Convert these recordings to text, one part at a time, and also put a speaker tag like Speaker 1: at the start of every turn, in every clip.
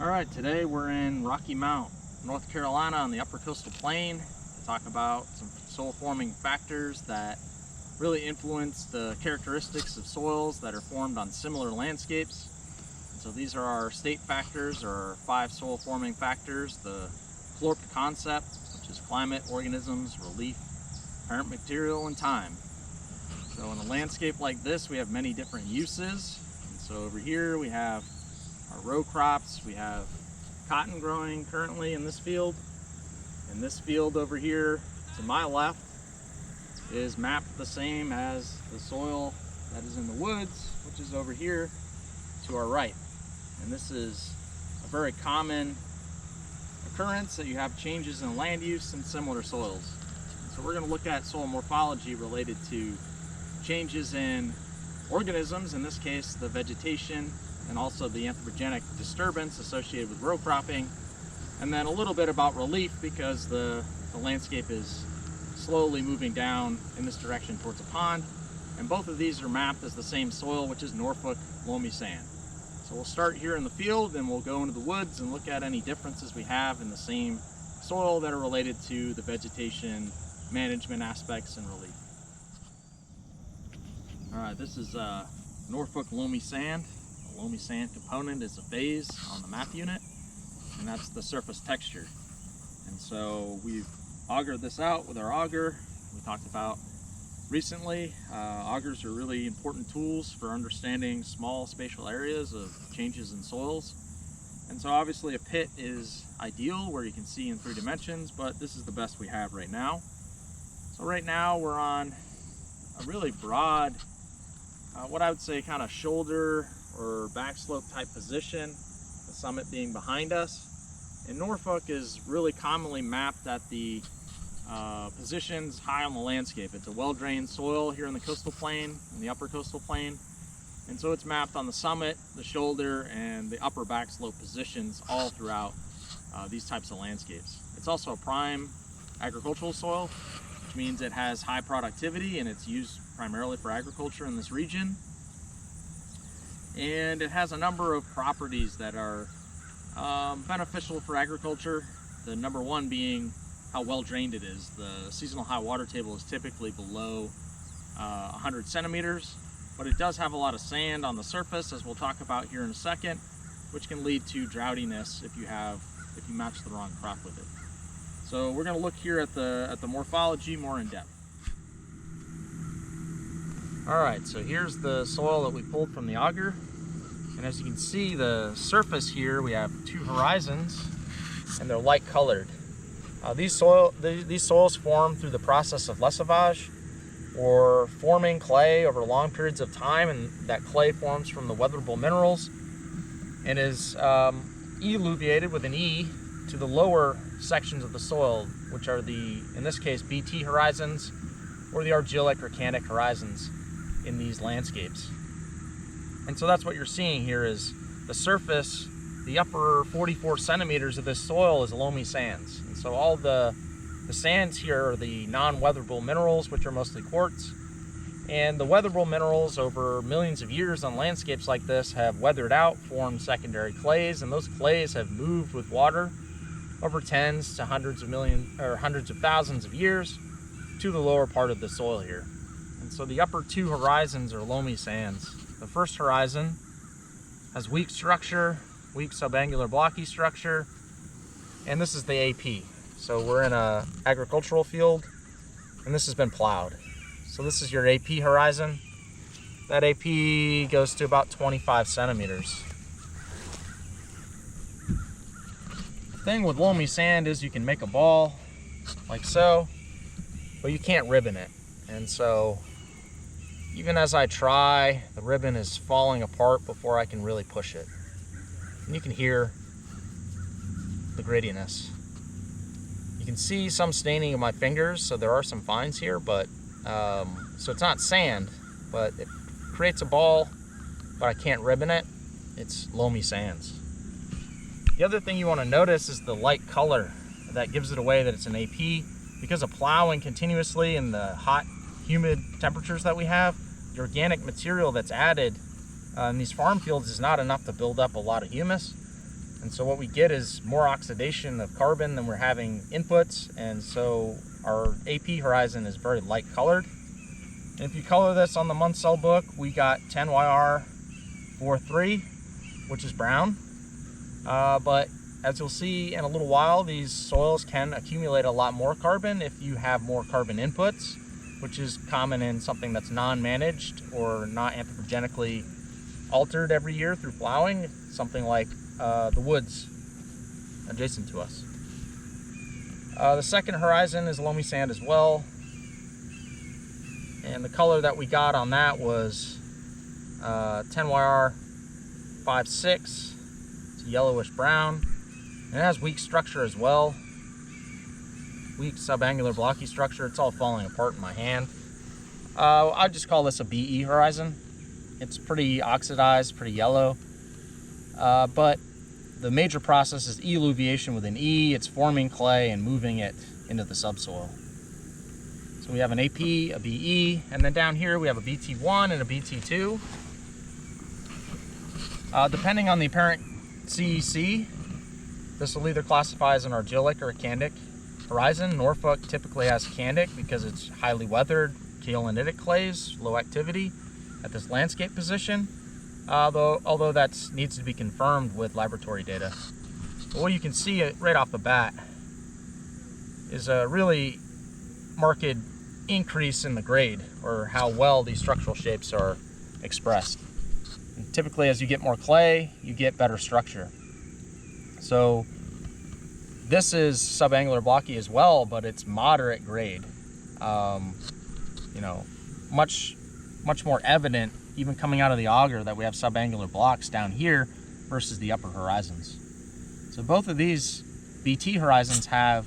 Speaker 1: All right, today we're in Rocky Mount, North Carolina on the upper coastal plain to talk about some soil forming factors that really influence the characteristics of soils that are formed on similar landscapes. And so these are our state factors, or our 5 soil forming factors: the CLORP concept, which is climate, organisms, relief, parent material, and time. So in a landscape like this, we have many different uses. And so over here we have our row crops. We have cotton growing currently in this field. And this field over here to my left is mapped the same as the soil that is in the woods, which is over here to our right. And this is a very common occurrence, that you have changes in land use in similar soils. So we're going to look at soil morphology related to changes in organisms, in this case the vegetation, and also the anthropogenic disturbance associated with row cropping, and then a little bit about relief, because the landscape is slowly moving down in this direction towards a pond, and both of these are mapped as the same soil, which is Norfolk loamy sand. So we'll start here in the field and we'll go into the woods and look at any differences we have in the same soil that are related to the vegetation management aspects and relief. Alright, this is Norfolk loamy sand. The loamy sand component is a phase on the map unit, and that's the surface texture. And so we've augured this out with our auger. We talked about recently, augers are really important tools for understanding small spatial areas of changes in soils. And so obviously a pit is ideal, where you can see in 3 dimensions, but this is the best we have right now. So right now we're on a really broad, what I would say kind of shoulder or back slope type position, the summit being behind us. And Norfolk is really commonly mapped at the positions high on the landscape. It's a well-drained soil here in the coastal plain, in the upper coastal plain. And so it's mapped on the summit, the shoulder, and the upper back slope positions all throughout these types of landscapes. It's also a prime agricultural soil, which means it has high productivity and it's used primarily for agriculture in this region. And it has a number of properties that are beneficial for agriculture. The number one being how well drained it is. The seasonal high water table is typically below 100 centimeters, but it does have a lot of sand on the surface, as we'll talk about here in a second, which can lead to droughtiness if you match the wrong crop with it. So we're going to look here at the morphology more in depth. Alright, so here's the soil that we pulled from the auger, and as you can see, the surface here, we have 2 horizons, and they're light colored. These soils form through the process of lessivage, or forming clay over long periods of time, and that clay forms from the weatherable minerals and is eluviated with an E to the lower sections of the soil, which are in this case, BT horizons, or the argillic or canic horizons in these landscapes. And so that's what you're seeing here is the surface, the upper 44 centimeters of this soil is loamy sands. And so all the sands here are the non-weatherable minerals, which are mostly quartz. And the weatherable minerals over millions of years on landscapes like this have weathered out, formed secondary clays, and those clays have moved with water over tens to hundreds of thousands of years to the lower part of the soil here. And so the upper 2 horizons are loamy sands. The first horizon has weak structure, weak subangular blocky structure, and this is the AP. So we're in a agricultural field, and this has been plowed. So this is your AP horizon. That AP goes to about 25 centimeters. The thing with loamy sand is you can make a ball like so, but you can't ribbon it. And so even as I try, the ribbon is falling apart before I can really push it. And you can hear the grittiness. You can see some staining of my fingers, so there are some fines here, but so it's not sand, but it creates a ball, but I can't ribbon it. It's loamy sands. The other thing you want to notice is the light color. That gives it away that it's an AP. Because of plowing continuously in the hot, humid temperatures that we have, the organic material that's added in these farm fields is not enough to build up a lot of humus. And so what we get is more oxidation of carbon than we're having inputs, and so our AP horizon is very light colored. And if you color this on the month cell book, we got 10YR43, which is brown. But as you'll see in a little while, these soils can accumulate a lot more carbon if you have more carbon inputs, which is common in something that's non-managed or not anthropogenically altered every year through plowing, something like the woods adjacent to us. The second horizon is loamy sand as well, and the color that we got on that was 10YR56. It's yellowish brown, and it has weak structure as well. Weak subangular blocky structure. It's all falling apart in my hand. I'd just call this a BE horizon. It's pretty oxidized, pretty yellow, but the major process is eluviation with an E. It's forming clay and moving it into the subsoil. So we have an AP, a BE, and then down here we have a BT1 and a BT2. Depending on the apparent CEC, this will either classify as an argillic or a candic horizon. Norfolk typically has candic because it's highly weathered, kaolinitic clays, low activity at this landscape position. Although that needs to be confirmed with laboratory data. But what you can see right off the bat is a really marked increase in the grade, or how well these structural shapes are expressed. And typically, as you get more clay, you get better structure. So this is subangular blocky as well, but it's moderate grade. Much more evident even coming out of the auger that we have subangular blocks down here versus the upper horizons. So both of these BT horizons have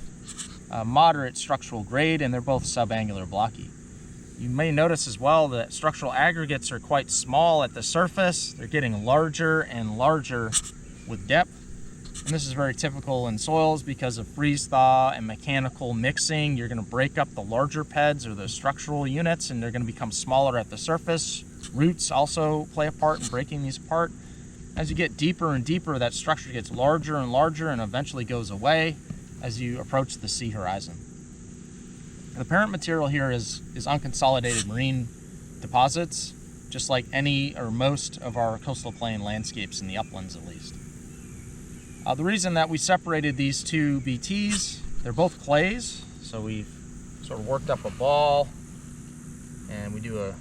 Speaker 1: a moderate structural grade, and they're both subangular blocky. You may notice as well that structural aggregates are quite small at the surface. They're getting larger and larger with depth. And this is very typical in soils because of freeze thaw and mechanical mixing. You're going to break up the larger PEDs or the structural units, and they're going to become smaller at the surface. Roots also play a part in breaking these apart. As you get deeper and deeper, that structure gets larger and larger and eventually goes away as you approach the C horizon. The parent material here is unconsolidated marine deposits, just like any or most of our coastal plain landscapes in the uplands at least. The reason that we separated these two BTs, they're both clays, so we've sort of worked up a ball and we do a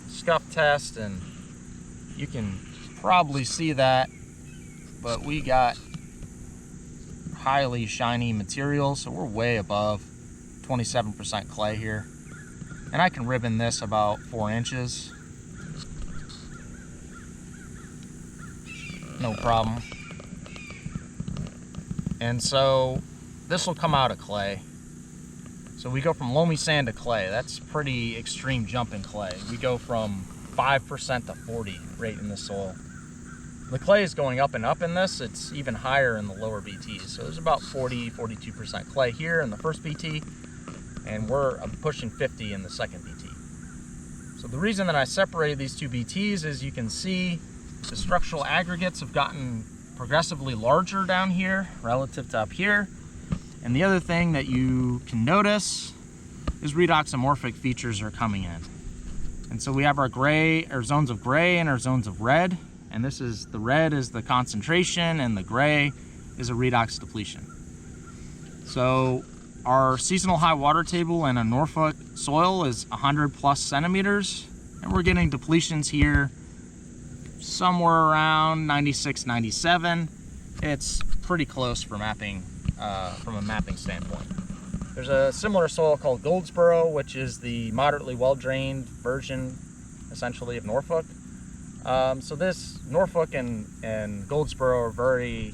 Speaker 1: scuff test, and you can probably see that, but we got highly shiny material, so we're way above 27% clay here. And I can ribbon this about 4 inches. No problem. And so this will come out of clay. So we go from loamy sand to clay. That's a pretty extreme jump in clay. We go from 5% to 40 right in the soil. The clay is going up and up in this. It's even higher in the lower BTs. So there's about 42% clay here in the first BT, and we're pushing 50 in the second BT. So the reason that I separated these two BTs is you can see the structural aggregates have gotten progressively larger down here relative to up here. And the other thing that you can notice is redoxamorphic features are coming in. And so we have our gray, our zones of gray and our zones of red. And this is, the red is the concentration and the gray is a redox depletion. So our seasonal high water table in a Norfolk soil is 100+ centimeters. And we're getting depletions here somewhere around 96, 97. It's pretty close for mapping, from a mapping standpoint. There's a similar soil called Goldsboro, which is the moderately well-drained version, essentially, of Norfolk. So this Norfolk and Goldsboro are very,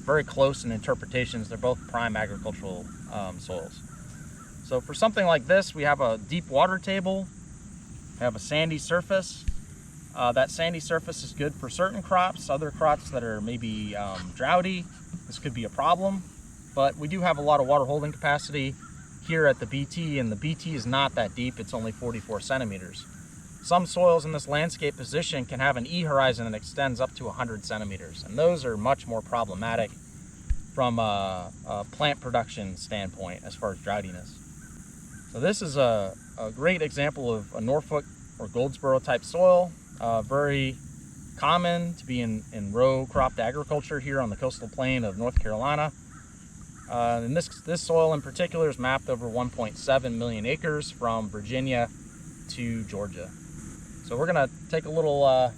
Speaker 1: very close in interpretations. They're both prime agricultural soils. So for something like this, we have a deep water table, we have a sandy surface. That sandy surface is good for certain crops. Other crops that are maybe droughty, this could be a problem. But we do have a lot of water holding capacity here at the BT, and the BT is not that deep. It's only 44 centimeters. Some soils in this landscape position can have an E horizon that extends up to 100 centimeters, and those are much more problematic from a plant production standpoint as far as drowsiness. So this is a great example of a Norfolk or Goldsboro type soil, very common to be in row cropped agriculture here on the coastal plain of North Carolina. And this soil in particular is mapped over 1.7 million acres from Virginia to Georgia. So we're gonna take a little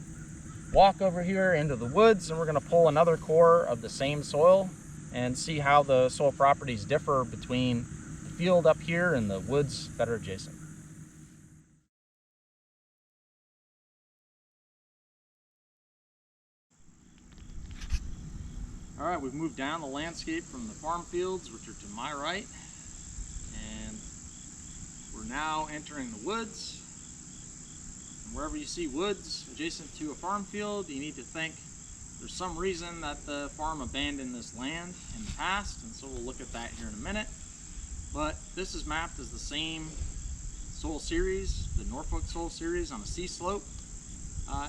Speaker 1: walk over here into the woods, and we're gonna pull another core of the same soil and see how the soil properties differ between the field up here and the woods that are adjacent. All right, we've moved down the landscape from the farm fields, which are to my right, and we're now entering the woods. And wherever you see woods adjacent to a farm field, you need to think there's some reason that the farm abandoned this land in the past, and so we'll look at that here in a minute. But this is mapped as the same soil series, the Norfolk soil series on a sea slope,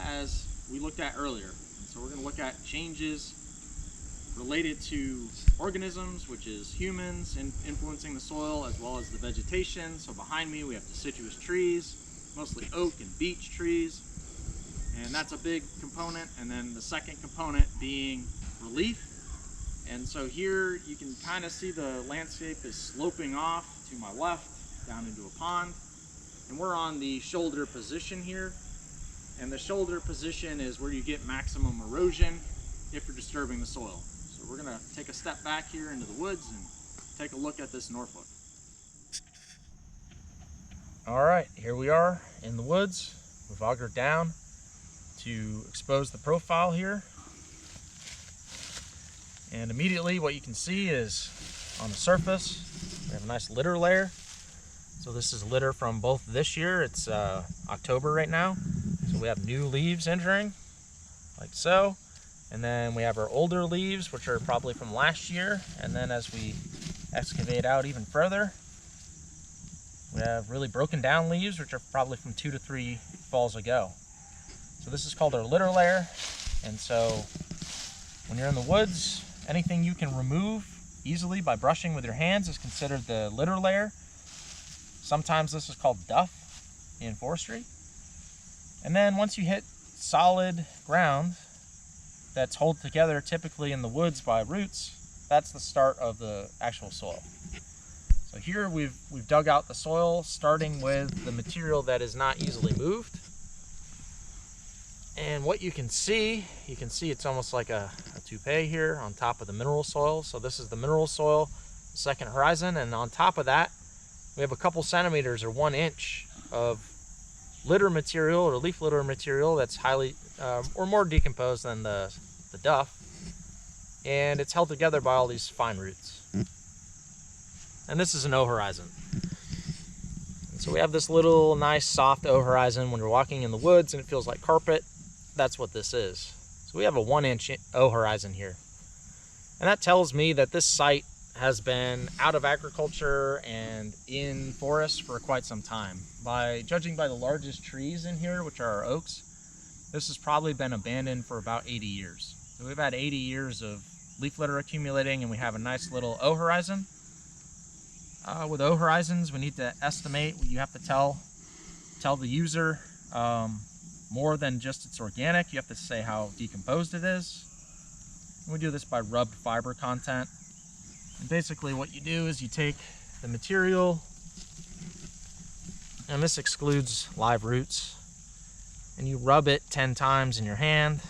Speaker 1: as we looked at earlier. And so we're going to look at changes related to organisms, which is humans influencing the soil, as well as the vegetation. So behind me we have deciduous trees, mostly oak and beech trees, and that's a big component. And then the second component being relief. And so here you can kind of see the landscape is sloping off to my left down into a pond, and we're on the shoulder position here. And the shoulder position is where you get maximum erosion if you're disturbing the soil. So we're gonna take a step back here into the woods and take a look at this Norfolk. All right, here we are in the woods. We've augered down to expose the profile here. And immediately what you can see is on the surface, we have a nice litter layer. So this is litter from both this year, it's October right now. So we have new leaves entering, like so. And then we have our older leaves, which are probably from last year. And then as we excavate out even further, we have really broken down leaves, which are probably from 2 to 3 falls ago. So this is called our litter layer. And so when you're in the woods, anything you can remove easily by brushing with your hands is considered the litter layer. Sometimes this is called duff in forestry. And then once you hit solid ground that's held together typically in the woods by roots, that's the start of the actual soil. So here we've dug out the soil, starting with the material that is not easily moved. And what you can see it's almost like a toupee here on top of the mineral soil. So this is the mineral soil, second horizon, and on top of that, we have a couple centimeters or 1 inch of litter material or leaf litter material that's highly or more decomposed than the duff, and it's held together by all these fine roots. And this is an O horizon. And so we have this little nice soft O horizon when you're walking in the woods and it feels like carpet. That's what this is. So we have a 1 inch O horizon here. And that tells me that this site has been out of agriculture and in forest for quite some time. Judging by the largest trees in here, which are our oaks, this has probably been abandoned for about 80 years. So we've had 80 years of leaf litter accumulating, and we have a nice little O horizon. With O horizons, we need to estimate. You have to tell the user more than just it's organic. You have to say how decomposed it is. And we do this by rubbed fiber content. And basically what you do is you take the material, and this excludes live roots, and you rub it 10 times in your hand,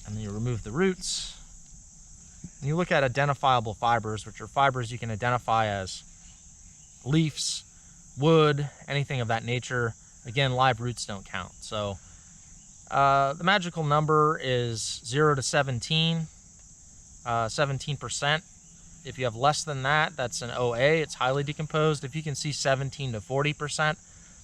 Speaker 1: and then you remove the roots. And you look at identifiable fibers, which are fibers you can identify as leaves, wood, anything of that nature. Again, live roots don't count. So the magical number is 0 to 17. 17%. If you have less than that, that's an OA. It's highly decomposed. If you can see 17 to 40%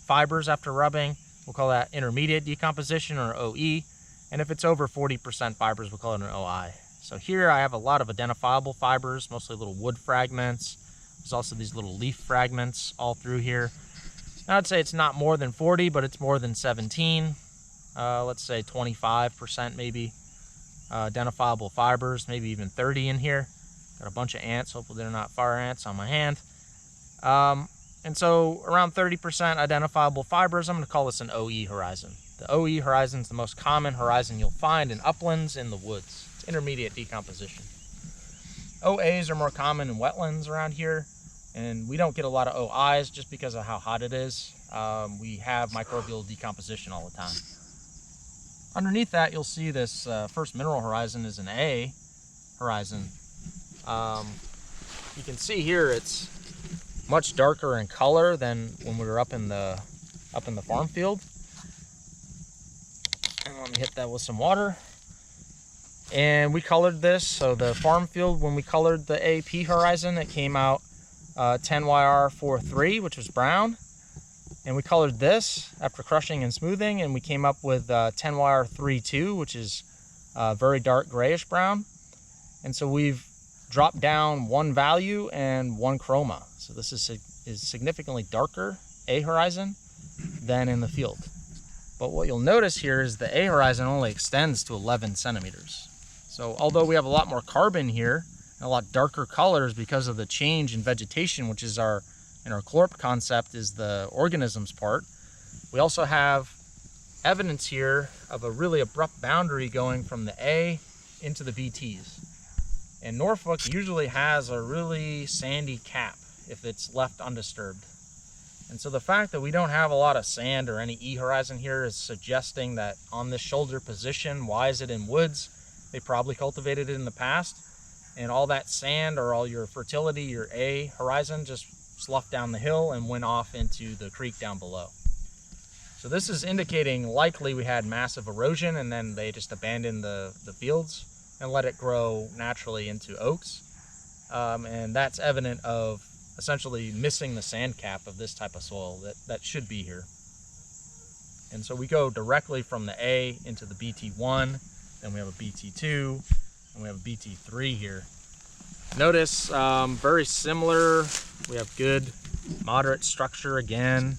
Speaker 1: fibers after rubbing, we'll call that intermediate decomposition, or OE. And if it's over 40% fibers, we'll call it an OI. So here I have a lot of identifiable fibers, mostly little wood fragments. There's also these little leaf fragments all through here. Now, I'd say it's not more than 40, but it's more than 17. Let's say 25% maybe.
Speaker 2: identifiable fibers, maybe even 30 in here. Got a bunch of ants. Hopefully they're not fire ants on my hand. And so around 30% identifiable fibers. I'm going to call this an OE horizon. The OE horizon is the most common horizon you'll find in uplands in the woods. It's intermediate decomposition. OAs are more common in wetlands around here, and we don't get a lot of OIs just because of how hot it is. We have microbial decomposition all the time. Underneath that, you'll see this first mineral horizon is an A horizon. You can see here it's much darker in color than when we were up in the farm field. And let me hit that with some water. And we colored this, so the farm field, when we colored the AP horizon, it came out 10YR43, which was brown. And we colored this after crushing and smoothing, and we came up with 10YR32, which is very dark grayish brown. And so we've dropped down one value and one chroma. So this is significantly darker A horizon than in the field. But what you'll notice here is the A horizon only extends to 11 centimeters. So although we have a lot more carbon here and a lot darker colors because of the change in vegetation, which is in our chlorp concept is the organisms part, we also have evidence here of a really abrupt boundary going from the A into the BTs. And Norfolk usually has a really sandy cap if it's left undisturbed. And so the fact that we don't have a lot of sand or any E horizon here is suggesting that on this shoulder position, why is it in woods? They probably cultivated it in the past, and all that sand or all your fertility, your A horizon, just sloughed down the hill and went off into the creek down below. So this is indicating likely we had massive erosion and then they just abandoned the fields and let it grow naturally into oaks. And that's evident of essentially missing the sand cap of this type of soil that should be here. And so we go directly from the A into the BT1, then we have a BT2, and we have a BT3 here. Notice very similar. We have good moderate structure again.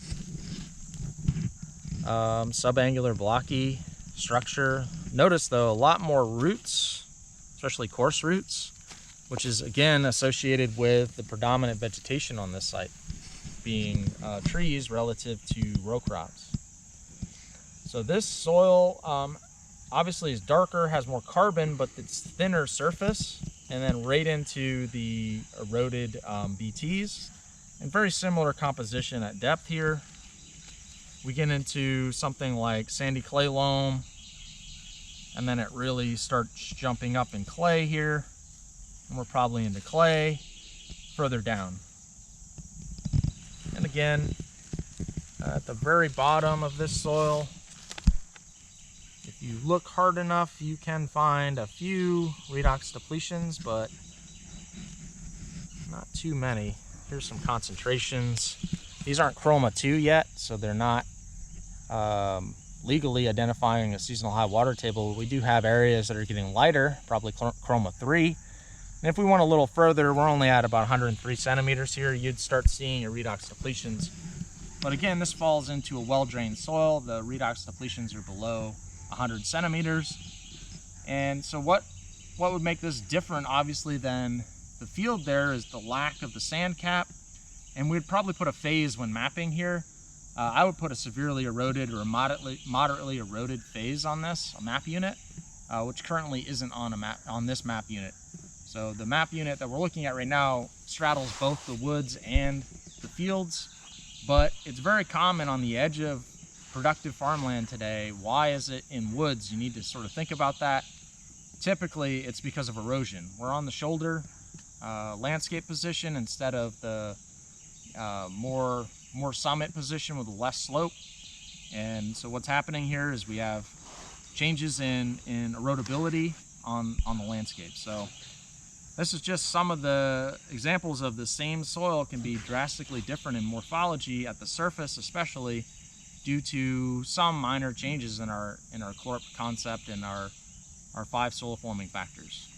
Speaker 2: Subangular blocky structure. Notice though a lot more roots, especially coarse roots, which is again associated with the predominant vegetation on this site being trees relative to row crops. So this soil obviously is darker, has more carbon, but it's thinner surface, and then right into the eroded BTs, and very similar composition at depth here. We get into something like sandy clay loam, and then it really starts jumping up in clay here, and we're probably into clay further down. And again, at the very bottom of this soil, if you look hard enough, you can find a few redox depletions, but not too many. Here's some concentrations. These aren't chroma 2 yet, so they're not legally identifying a seasonal high water table. We do have areas that are getting lighter, probably chroma 3. And if we went a little further, we're only at about 103 centimeters here, you'd start seeing your redox depletions. But again, this falls into a well-drained soil. The redox depletions are below 100 centimeters. And so what would make this different, obviously, than the field there is the lack of the sand cap. And we'd probably put a phase when mapping here. I would put a severely eroded or a moderately eroded phase on this, a map unit, which currently isn't on this map unit. So the map unit that we're looking at right now straddles both the woods and the fields, but it's very common on the edge of productive farmland today. Why is it in woods? You need to sort of think about that. Typically, it's because of erosion. We're on the shoulder landscape position instead of the more summit position with less slope. And so what's happening here is we have changes in erodibility on the landscape. So this is just some of the examples of the same soil can be drastically different in morphology at the surface, especially due to some minor changes in our chlorp concept and our 5 soil forming factors.